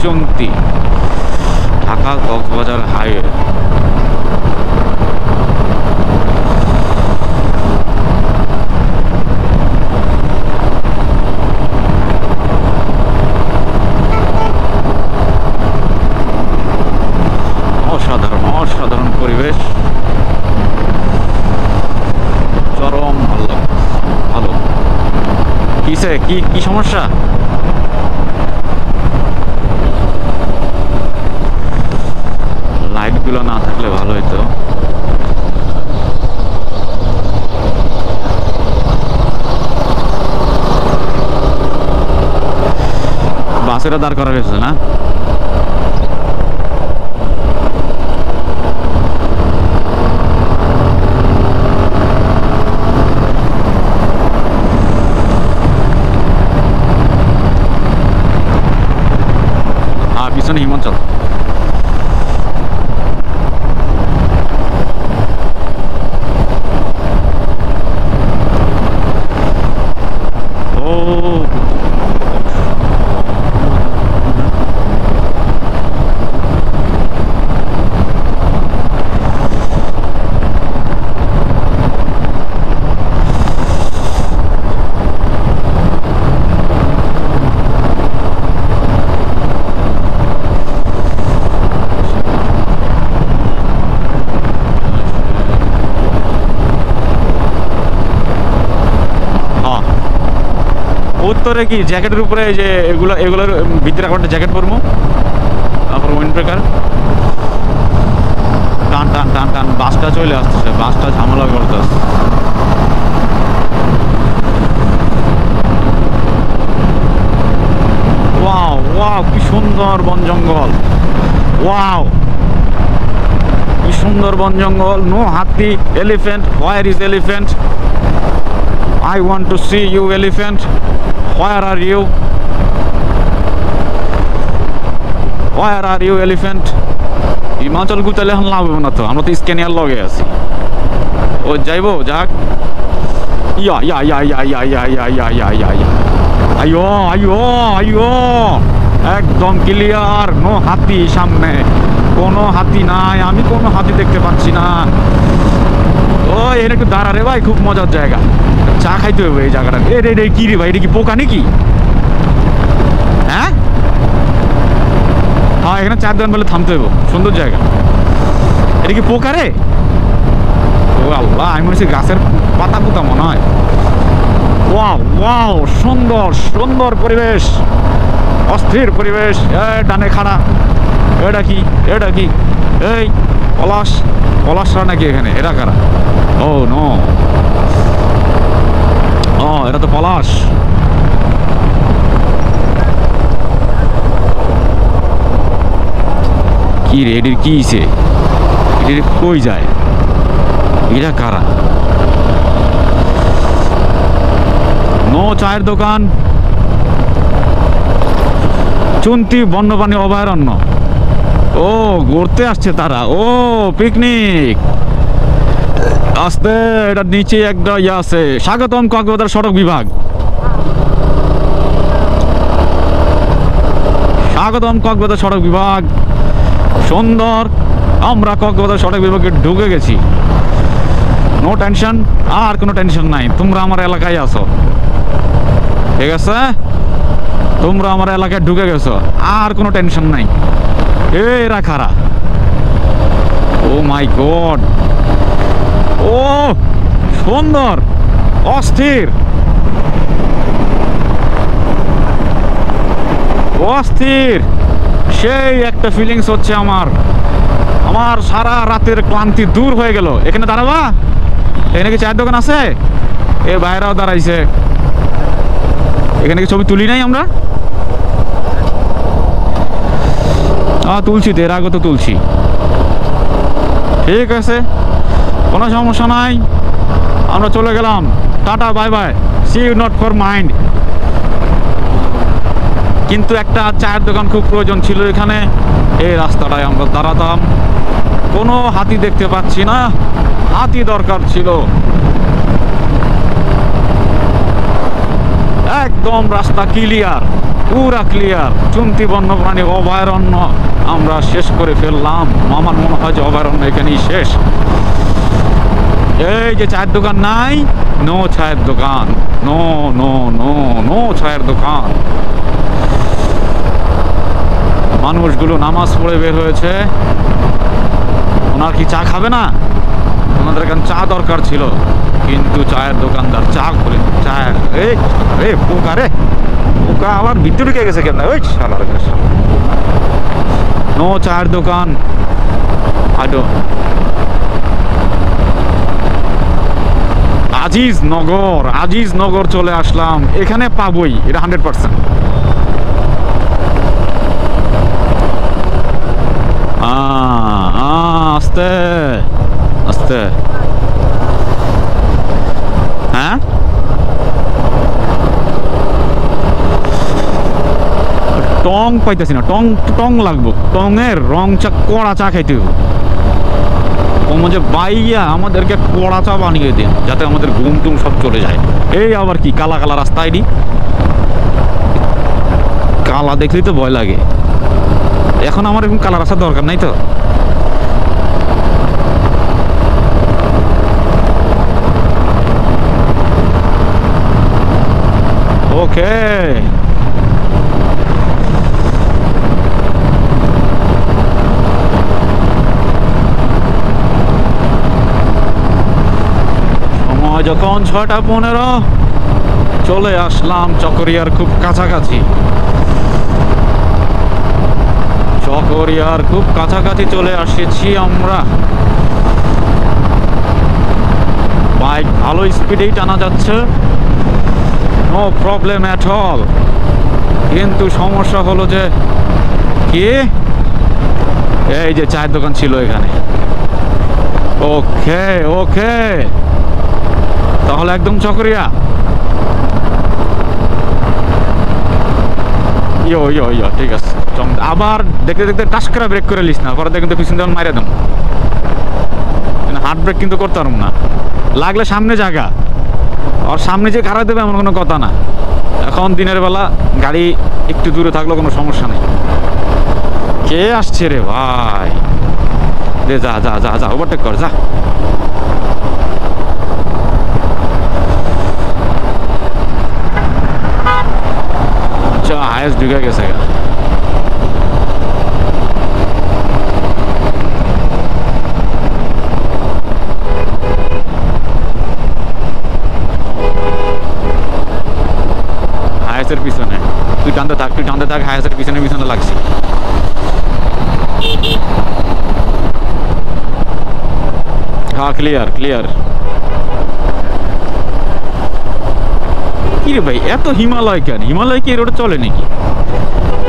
চুন্তি, Dhaka Cox's Bazar highway. অসাধারণ অসাধারণ পরিবেশ, চরম ভালো। ভালো কিসে কি কি সমস্যা? লাইটগুলো না থাকলে ভালো হইতো। বাসেরা দাঁড় করা হয়েছে না? পিছনে হিমাচল। উত্তরে কি জ্যাকেটের উপরে যে এগুলোর ভিতরে একটা জ্যাকেট পরবো, তারপর উইন্ড ব্রেকার। টান টান টান টান বাসটা চলে আসতেছে, বাসটা ঝামেলা করতে আসছে। ওয়াও ওয়াও, কি সুন্দর বন জঙ্গল, ওয়াও কি সুন্দর বন জঙ্গল। নো হাতি, elephant, where is elephant? I want to see you, elephant. Where are you? Where are you, elephant? Himachal গুতালে এখন লাভ হবে না তো, আমরা তো স্ক্যানিয়ার লগে আছি। ও যাইবো যাক। ইয়া ইয়া ইয়া ইয়া ইয়া ইয়া ইয়া ইয়া ইয়া ইয়া ইয়া, আইও আইও আইও, একদম ক্লিয়ার। নো হাতি সামনে, কোনো হাতি নাই, আমি কোনো হাতি দেখতে পাচ্ছি না। ও এর একটু দাঁড়া রে ভাই, খুব মজার জায়গা, চা খাইতে হবে এই জায়গাটা। রে কি রে ভাই, এটা কি পোকা নাকি? হ্যাঁ হ্যাঁ, এখানে চার দোকান বলে থামতে হবে, সুন্দর জায়গা। এটা কি পোকা রে? ও আল্লাহ, আমি মনে হচ্ছে গাছের পাতা পুতা মনে হয়। ওয়াও ওয়াও, সুন্দর সুন্দর পরিবেশ, অস্থির পরিবেশ। ডানে খাড়া, এটা কি এটা কি? এই পলাশরা নাকি এখানে? এরা কারা? ও নো, ও এটা তো পলাশ। কি রে, এটির কি ইসে? এটির কই যায়? এরা কারা? নো চায়ের দোকান। চুন্তি বন্যপ্রাণী অভয়ারণ্য। ও ঘুরতে আসছে তারা, ও পিকনিক। আসতে, এটা নিচে একটা ইয়ে আছে, স্বাগতম কক্সবাজার সড়ক বিভাগ। স্বাগতম কক্সবাজার সড়ক বিভাগ, সুন্দর। আমরা কক্সবাজার সড়ক বিভাগে ঢুকে গেছি। নো টেনশন, আর কোনো টেনশন নাই, তোমরা আমার এলাকায় আছো, ঠিক আছে? তোমরা আমার এলাকায় ঢুকে গেছো, আর কোনো টেনশন নাই। এরা কারা? ও মাই গড, ও সুন্দর, অস্থির অস্থির, সেই একটা ফিলিংস হচ্ছে আমার। আমার সারা রাতের ক্লান্তি দূর হয়ে গেল। এখানে দাঁড়াবা? এখানে কি চায়ের দোকান আছে? এ বাইরেও দাঁড়াইছে। এখানে কি ছবি তুলি নাই আমরা? তুলছি তো, এর আগে তো তুলছি। ঠিক আছে, কোনো সমস্যা নাই, আমরা চলে গেলাম। Tata, bye bye, see you not for mind. কিন্তু একটা চায়ের দোকান খুব প্রয়োজন ছিল এখানে। এই রাস্তাটায় আমরা দাঁড়াতাম, কোনো হাতি দেখতে পাচ্ছি না, হাতি দরকার ছিল। একদম রাস্তা ক্লিয়ার। পুরা ক্লিয়ার। চুন্তি বন্যপ্রাণী অভয়ারণ্য আমরা শেষ করে ফেললাম। আমার মনে হয় যে অভয়ারণ্য এখানেই শেষ। এই যে চায়ের দোকান নাই, নো চায়ের দোকান, নো নো নো নো চায়ের দোকান। মানুষগুলো নামাজ পড়ে বের হয়েছে। ওনার কি চা খাবে না? ওনাদের এখানে চা দরকার ছিল, কিন্তু চায়ের দোকানদার চা করে চা। এই পোকা রে, পোকা আবার ভিতরে ঢুকে গেছে কেন? ওই শালার নো চায়ের দোকান। আজিজ নগর চলে আসলাম। এখানে পাবোই, এটা 100%। আস্তে আস্তে। হ্যাঁ, টং পাইতেছি না। টং লাগবো। টঙের রং চা, কড়া চা খাইতে হবে। যে বাইয়া আমাদেরকে কড়া চা বানিয়ে দিন, যাতে আমাদের ঘুম টুম সব চলে যায়। এই আবার কি কালা কালা রাস্তা আইডি? কালা দেখলেই তো ভয় লাগে। এখন আমার এরকম কালা রাস্তা দরকার নাই তো। ওকে, যখন 6:15 চলে আসলাম চকরিয়ার খুব কাছাকাছি। চকরিয়ার খুব কাছাকাছি চলে আসেছি আমরা। বাইক ভালো স্পিডেই টানা যাচ্ছে, নো প্রবলেম অ্যাট অল। কিন্তু সমস্যা হলো যে কি, এই যে চায়ের দোকান ছিল এখানে। ওকে ওকে, তাহলে একদম চকরিয়া। ইয়ো ইয়ো ইয়ো, ঠিক আছে। আবার দেখতে দেখতে টাস করে ব্রেক করে লিস না, পরে দেখতে পিছন দেওয়ান মাইরে দেন। হার্ড ব্রেক কিন্তু করতে পারবো না, লাগলে সামনে জায়গা। আর সামনে যে খারাপ দেবে এমন কোনো কথা না। এখন দিনের বেলা গাড়ি একটু দূরে থাকলেও কোনো সমস্যা নেই। কে আসছে রে ভাই? দে যা যা যা যা, ওভারটেক কর যা। হায়েস্ট ঢুকে গেছে। হায়েস্টের পিছনে তুই টানতে থাক, হায়েস্টের পিছনে লাগছি। হ্যাঁ, ক্লিয়ার ক্লিয়ার। কি রে ভাই, এত হিমালয় কেন? হিমালয় কি রোডে চলে নাকি?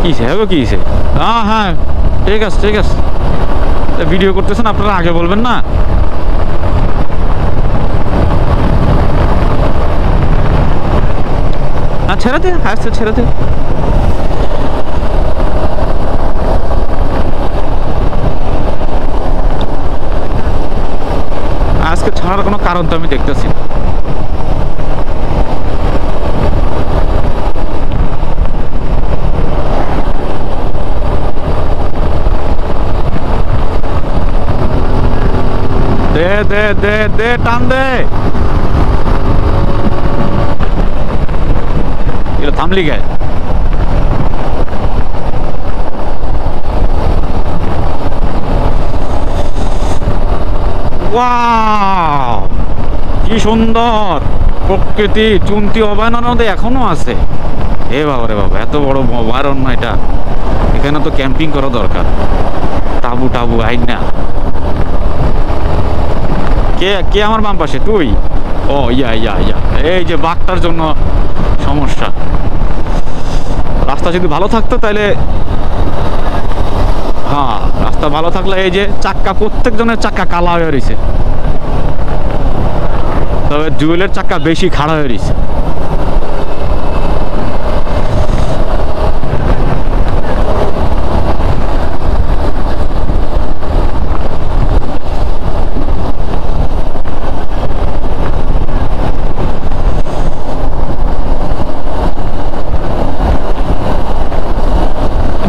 কিসে হবে, কিসে? হ্যাঁ হ্যাঁ, ঠিক আছে ঠিক আছে। ভিডিও করতেছেন আপনারা, আগে বলবেন না? হ্যাঁ, ছেড়ে দে, হ্যাঁ ছেড়ে দে। আজকে ছাড়ার কোনো কারণ তো আমি দেখতেছি না। দে দে দে দে, টান দে। এটা থামলি গে? ওয়াও, কি সুন্দর প্রকৃতি। চুন্তি অভয়ারণ্য এখনো আছে। এ বাবা রে বাবা, এত বড় অভয়ারণ্য এটা। এখানে তো ক্যাম্পিং করা দরকার। তাবু টাবু আইন না। কে কে আমার বাম পাশে? তুই? ও ইয়া ইয়া ইয়া, এই যে বাঘটার জন্য সমস্যা। রাস্তা যদি ভালো থাকতো তাহলে, হ্যাঁ রাস্তা ভালো থাকলে। এই যে চাক্কা, প্রত্যেকজনের চাক্কা কালা হয়ে রয়েছে, তবে জুয়েলের চাক্কা বেশি খাড়া হয়ে রয়েছে।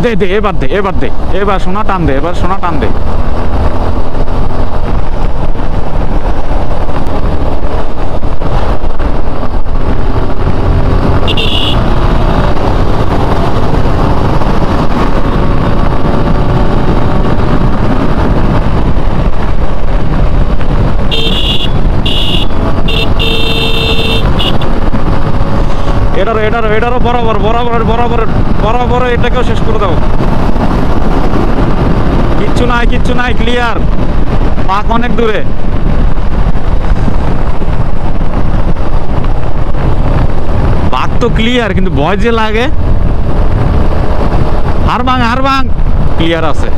দে দে, এবার দে, এবার দে, এবার সোনা টান দে, এবার সোনা টান দে। এটারও বরাবর বরাবর বরাবর বরাবর এটাকেও শেষ করে দাও। কিচ্ছু নাই, কিচ্ছু নাই, ক্লিয়ার। পাক অনেক দূরে। পাক তো ক্লিয়ার, কিন্তু ভয় যে লাগে। হার ভাঙ ক্লিয়ার আছে।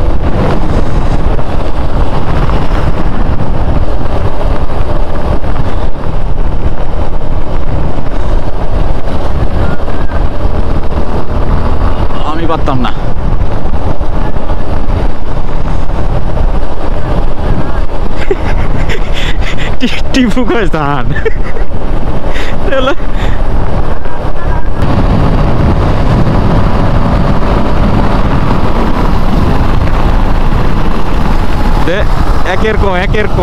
আমি পারতাম না। টিপু কয় স্থান একের ক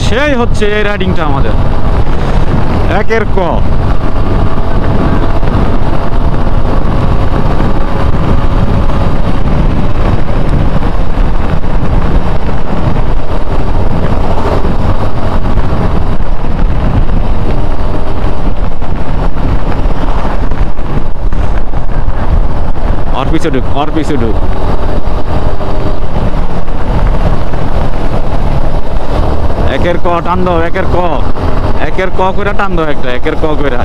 সেই হচ্ছে এই রাইডিংটা আমাদের। একের ক। और पीछे ढुक একের ক টান দাও, একের ক করে টান দাও একটা, একের ক করে।